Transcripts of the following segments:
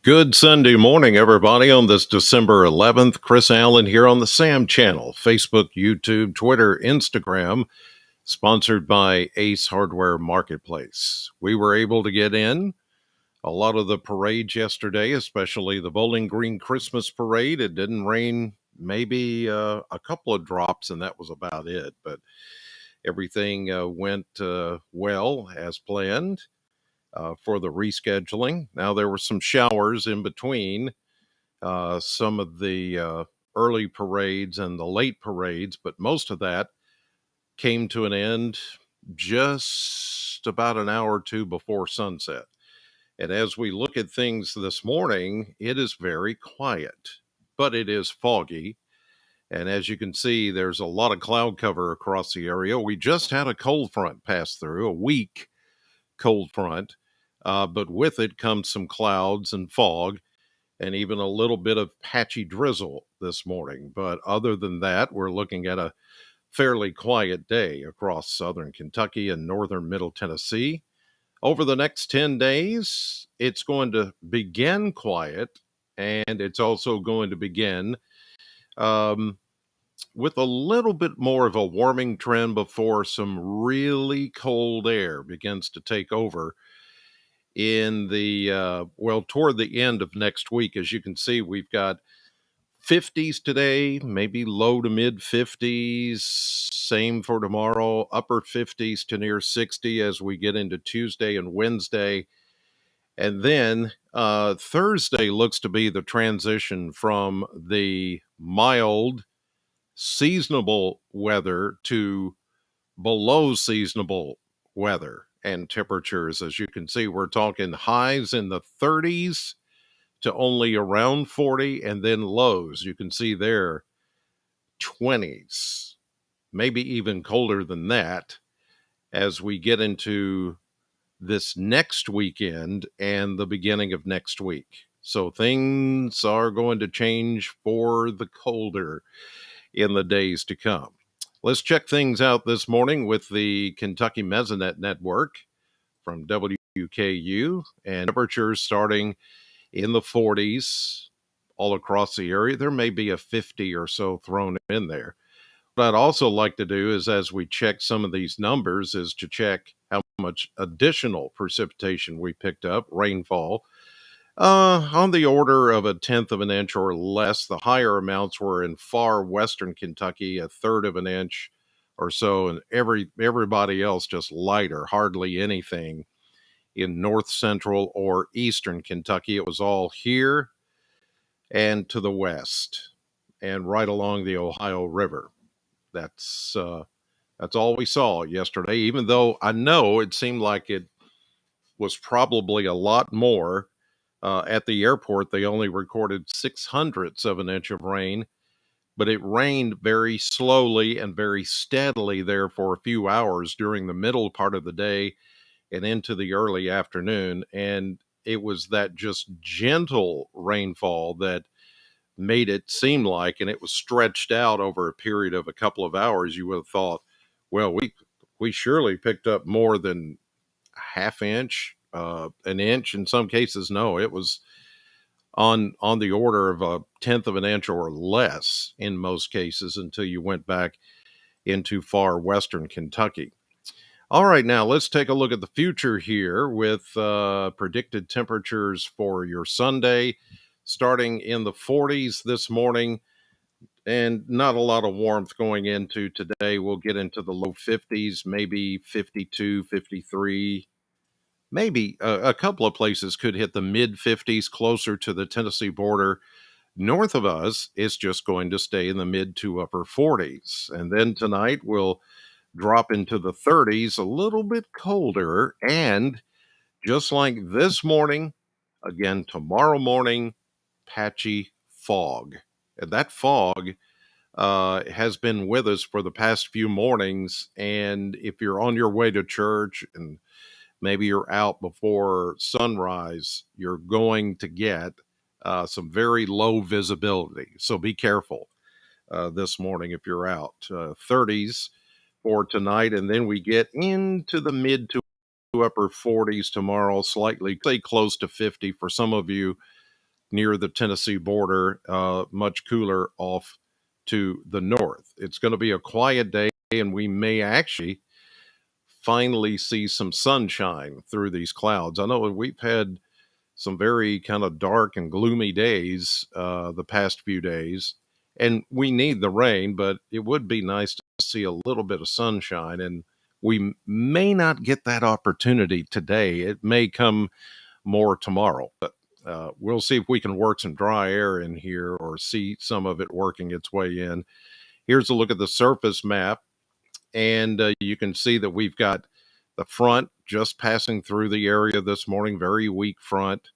Good Sunday morning, everybody, on this December 11th. Chris Allen here on the Sam channel, Facebook, YouTube, Twitter, Instagram, sponsored by Ace Hardware Marketplace. We were able to get in a lot of the parades yesterday, especially the Bowling Green Christmas Parade. It didn't rain, maybe a couple of drops, and that was about it. But everything went well as planned. For the rescheduling. Now, there were some showers in between some of the early parades and the late parades, but most of that came to an end just about an hour or two before sunset. And as we look at things this morning, it is very quiet, but it is foggy. And as you can see, there's a lot of cloud cover across the area. We just had a cold front pass through, a weak cold front. But with it comes some clouds and fog and even a little bit of patchy drizzle this morning. But other than that, we're looking at a fairly quiet day across southern Kentucky and northern Middle Tennessee. Over the next 10 days, it's going to begin quiet, and it's also going to begin um, with a little bit more of a warming trend before some really cold air begins to take over in the toward the end of next week. As you can see, we've got 50s today, maybe low to mid 50s, same for tomorrow, upper 50s to near 60 as we get into Tuesday and Wednesday. And then Thursday looks to be the transition from the mild seasonable weather to below seasonable weather and temperatures. As you can see, we're talking highs in the 30s to only around 40, and then lows, you can see there, 20s, maybe even colder than that as we get into this next weekend and the beginning of next week. So things are going to change for the colder in the days to come. Let's check things out this morning with the Kentucky Mesonet Network from WKU, and temperatures starting in the 40s all across the area. There may be a 50 or so thrown in there. What I'd also like to do is, as we check some of these numbers, is to check how much additional precipitation we picked up, rainfall, on the order of a tenth of an inch or less. The higher amounts were in far western Kentucky, a third of an inch or so, and everybody else just lighter, hardly anything in north central or eastern Kentucky. It was all here and to the west and right along the Ohio River. That's all we saw yesterday, even though I know it seemed like it was probably a lot more. At the airport, they only recorded 600ths of an inch of rain, but it rained very slowly and very steadily there for a few hours during the middle part of the day and into the early afternoon. And it was that just gentle rainfall that made it seem like, and it was stretched out over a period of a couple of hours. You would have thought, well, we surely picked up more than a half inch, an inch in some cases. No, it was on the order of a tenth of an inch or less in most cases until you went back into far western Kentucky. All right, now let's take a look at the future here with predicted temperatures for your Sunday, starting in the 40s this morning, and not a lot of warmth going into today. We'll get into the low 50s, maybe 52, 53. Maybe a couple of places could hit the mid 50s closer to the Tennessee border. North of us, it's just going to stay in the mid to upper 40s. And then tonight we'll drop into the 30s, a little bit colder. And just like this morning, again, tomorrow morning, patchy fog. And that fog has been with us for the past few mornings. And if you're on your way to church and maybe you're out before sunrise, you're going to get some very low visibility. So be careful this morning if you're out. 30s for tonight, and then we get into the mid to upper 40s tomorrow, slightly close to 50 for some of you near the Tennessee border, much cooler off to the north. It's going to be a quiet day, and we may actually finally see some sunshine through these clouds. I know we've had some very kind of dark and gloomy days the past few days, and we need the rain, but it would be nice to see a little bit of sunshine. And we may not get that opportunity today. It may come more tomorrow, but we'll see if we can work some dry air in here or see some of it working its way in. Here's a look at the surface map, and you can see that we've got the front just passing through the area this morning, very weak front.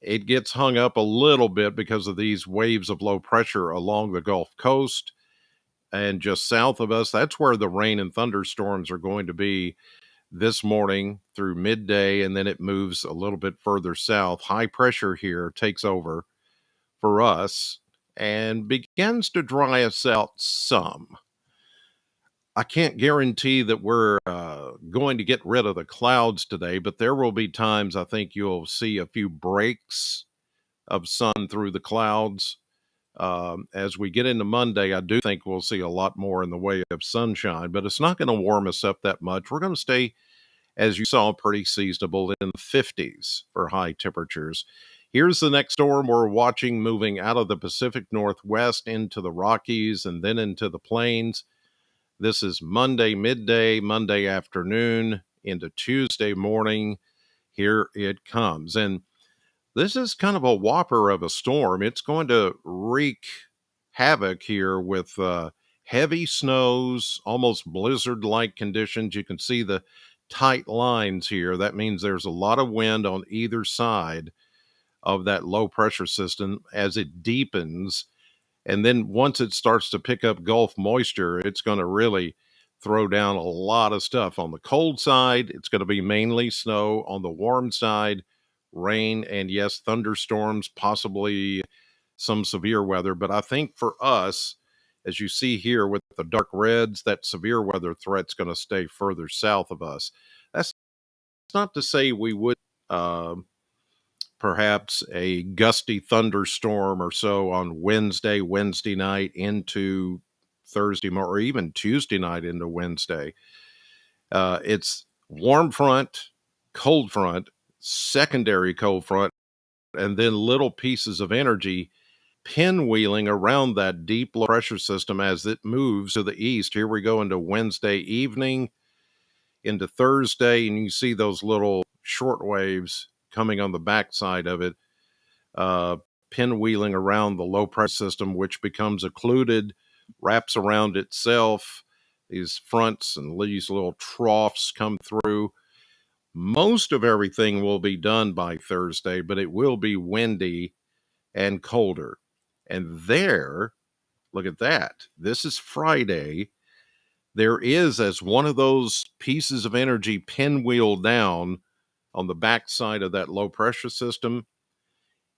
It gets hung up a little bit because of these waves of low pressure along the Gulf Coast and just south of us. That's where the rain and thunderstorms are going to be this morning through midday, and then it moves a little bit further south. High pressure here takes over for us and begins to dry us out some. I can't guarantee that we're going to get rid of the clouds today, but there will be times I think you'll see a few breaks of sun through the clouds. As we get into Monday, I do think we'll see a lot more in the way of sunshine, but it's not going to warm us up that much. We're going to stay, as you saw, pretty seasonable in the 50s for high temperatures. Here's the next storm we're watching moving out of the Pacific Northwest into the Rockies and then into the plains. This is Monday midday, Monday afternoon into Tuesday morning. Here it comes. And this is kind of a whopper of a storm. It's going to wreak havoc here with heavy snows, almost blizzard-like conditions. You can see the tight lines here. That means there's a lot of wind on either side of that low pressure system as it deepens. And then once it starts to pick up Gulf moisture, it's going to really throw down a lot of stuff. On the cold side, it's going to be mainly snow. On the warm side, rain and, yes, thunderstorms, possibly some severe weather. But I think for us, as you see here with the dark reds, that severe weather threat's going to stay further south of us. That's not to say we would uh, perhaps a gusty thunderstorm or so on Wednesday night into Thursday or even Tuesday night into Wednesday. It's warm front, cold front, secondary cold front, and then little pieces of energy pinwheeling around that deep low pressure system as it moves to the east. Here we go into Wednesday evening, into Thursday, and you see those little short waves coming on the backside of it, uh, pinwheeling around the low pressure system, which becomes occluded, wraps around itself. These fronts and these little troughs come through. Most of everything will be done by Thursday, but it will be windy and colder. And there, look at that. This is Friday. There is, as one of those pieces of energy pinwheel down on the backside of that low pressure system.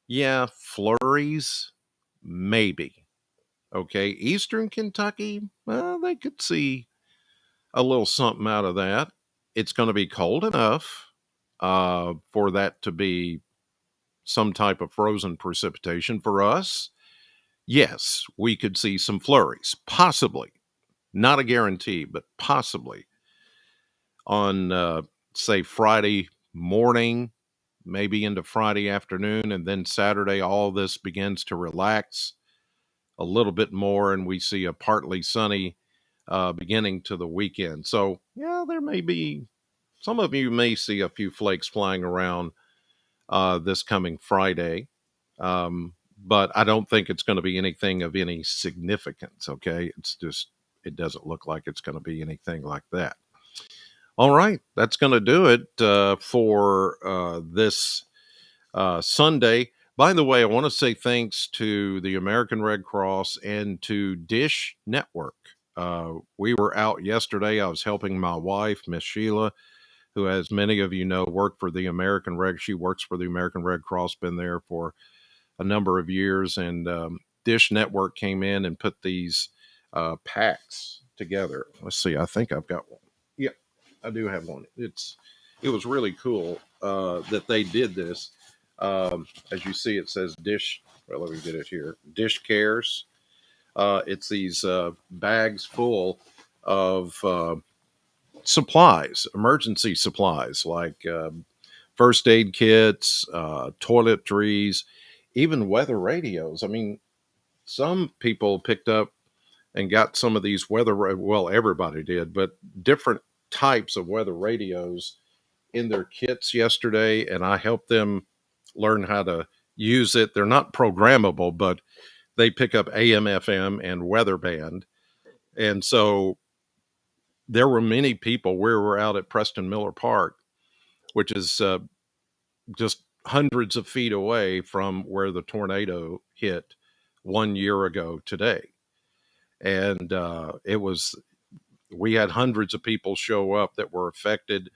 Yeah, flurries, maybe. Okay, Eastern Kentucky, well, they could see a little something out of that. It's going to be cold enough for that to be some type of frozen precipitation for us. Yes, we could see some flurries, possibly. Not a guarantee, but possibly on, say, Friday morning, maybe into Friday afternoon, and then Saturday, all this begins to relax a little bit more, and we see a partly sunny beginning to the weekend. So, yeah, there may be some of you may see a few flakes flying around this coming Friday, but I don't think it's going to be anything of any significance. Okay, it's just it doesn't look like it's going to be anything like that. All right, that's going to do it for this Sunday. By the way, I want to say thanks to the American Red Cross and to Dish Network. We were out yesterday. I was helping my wife, Miss Sheila, who, as many of you know, worked for the American Red. She works for the American Red Cross, been there for a number of years, and Dish Network came in and put these packs together. Let's see. I think I've got one. Yeah, I do have one. It was really cool that they did this. As you see, it says dish. Well, let me get it here. Dish cares. It's these bags full of supplies, emergency supplies like first aid kits, toiletries, even weather radios. I mean, some people picked up and got some of these well, everybody did, but different types of weather radios in their kits yesterday, and I helped them learn how to use it. They're not programmable, but they pick up AM, FM, and weather band. And so there were many people. We were out at Preston Miller Park, which is just hundreds of feet away from where the tornado hit 1 year ago today. And we had hundreds of people show up that were affected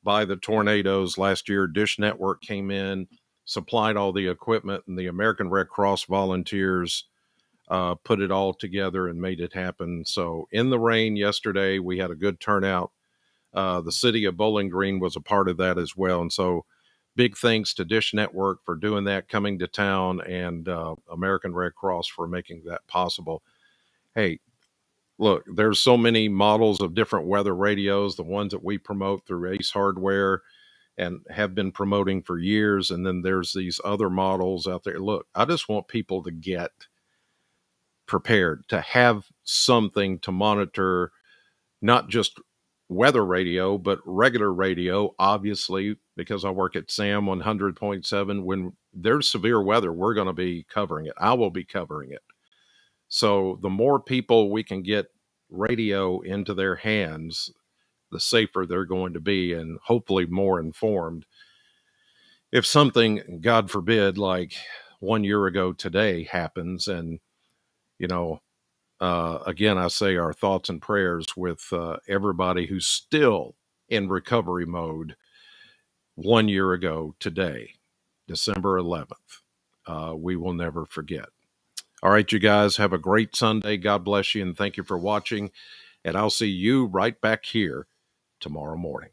by the tornadoes last year. Dish Network came in, supplied all the equipment, and the American Red Cross volunteers put it all together and made it happen. So in the rain yesterday, we had a good turnout. The city of Bowling Green was a part of that as well. And so big thanks to Dish Network for doing that, coming to town, and American Red Cross for making that possible. Hey, look, there's so many models of different weather radios, the ones that we promote through Ace Hardware and have been promoting for years. And then there's these other models out there. Look, I just want people to get prepared, to have something to monitor, not just weather radio, but regular radio, obviously, because I work at SAM 100.7. When there's severe weather, we're going to be covering it. I will be covering it. So the more people we can get radio into their hands, the safer they're going to be, and hopefully more informed. If something, God forbid, like 1 year ago today happens, and, you know, again, I say our thoughts and prayers with everybody who's still in recovery mode 1 year ago today, December 11th. We will never forget. All right, you guys, have a great Sunday. God bless you, and thank you for watching. And I'll see you right back here tomorrow morning.